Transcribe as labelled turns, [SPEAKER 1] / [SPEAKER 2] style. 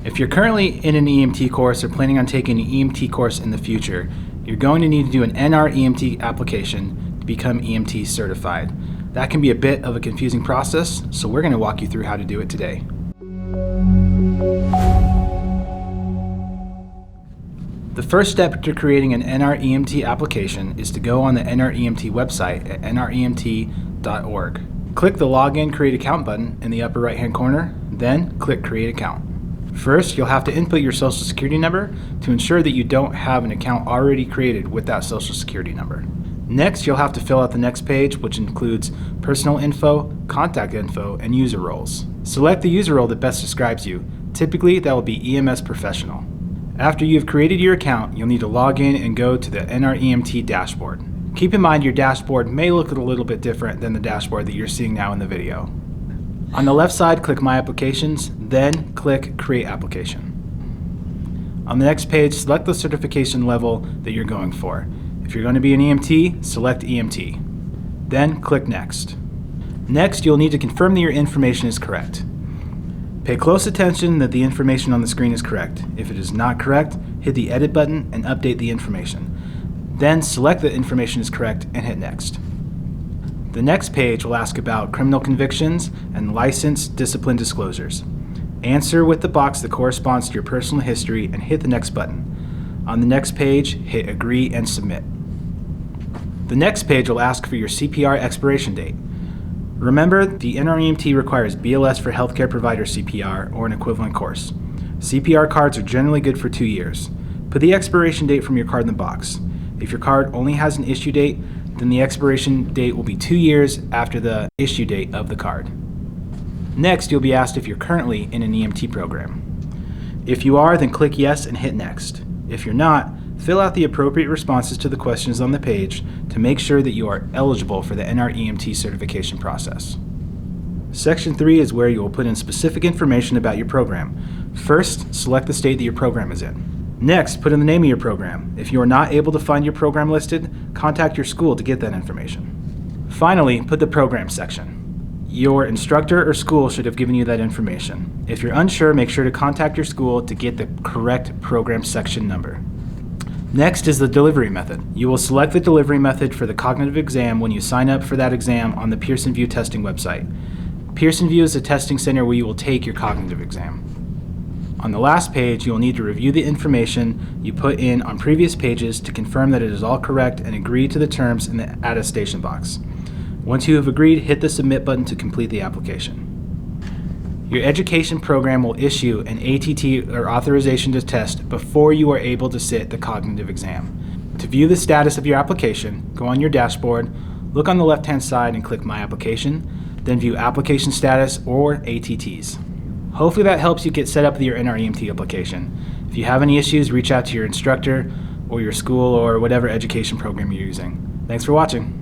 [SPEAKER 1] If you're currently in an EMT course or planning on taking an EMT course in the future, you're going to need to do an NREMT application to become EMT certified. That can be a bit of a confusing process, so we're going to walk you through how to do it today. The first step to creating an NREMT application is to go on the NREMT website at nremt.org. Click the Login Create Account button in the upper right hand corner, then click Create Account. First, you'll have to input your social security number to ensure that you don't have an account already created with that social security number. Next, you'll have to fill out the next page, which includes personal info, contact info, and user roles. Select the user role that best describes you. Typically, that will be EMS Professional. After you've created your account, you'll need to log in and go to the NREMT dashboard. Keep in mind your dashboard may look a little bit different than the dashboard that you're seeing now in the video. On the left side, click My Applications, then click Create Application. On the next page, select the certification level that you're going for. If you're going to be an EMT, select EMT. Then click Next. Next, you'll need to confirm that your information is correct. Pay close attention that the information on the screen is correct. If it is not correct, hit the Edit button and update the information. Then select that information is correct and hit Next. The next page will ask about criminal convictions and license discipline disclosures. Answer with the box that corresponds to your personal history and hit the Next button. On the next page, hit Agree and Submit. The next page will ask for your CPR expiration date. Remember, the NREMT requires BLS for healthcare provider CPR or an equivalent course. CPR cards are generally good for 2 years. Put the expiration date from your card in the box. If your card only has an issue date, then the expiration date will be 2 years after the issue date of the card. Next, you'll be asked if you're currently in an EMT program. If you are, then click Yes and hit Next. If you're not, fill out the appropriate responses to the questions on the page to make sure that you are eligible for the NREMT certification process. Section 3 is where you will put in specific information about your program. First, select the state that your program is in. Next, put in the name of your program. If you are not able to find your program listed, contact your school to get that information. Finally, put the program section. Your instructor or school should have given you that information. If you're unsure, make sure to contact your school to get the correct program section number. Next is the delivery method. You will select the delivery method for the cognitive exam when you sign up for that exam on the Pearson VUE testing website. Pearson VUE is a testing center where you will take your cognitive exam. On the last page, you will need to review the information you put in on previous pages to confirm that it is all correct and agree to the terms in the attestation box. Once you have agreed, hit the Submit button to complete the application. Your education program will issue an ATT or authorization to test before you are able to sit the cognitive exam. To view the status of your application, go on your dashboard, look on the left-hand side and click My Application, then view Application Status or ATTs. Hopefully that helps you get set up with your NREMT application. If you have any issues, reach out to your instructor or your school or whatever education program you're using. Thanks for watching.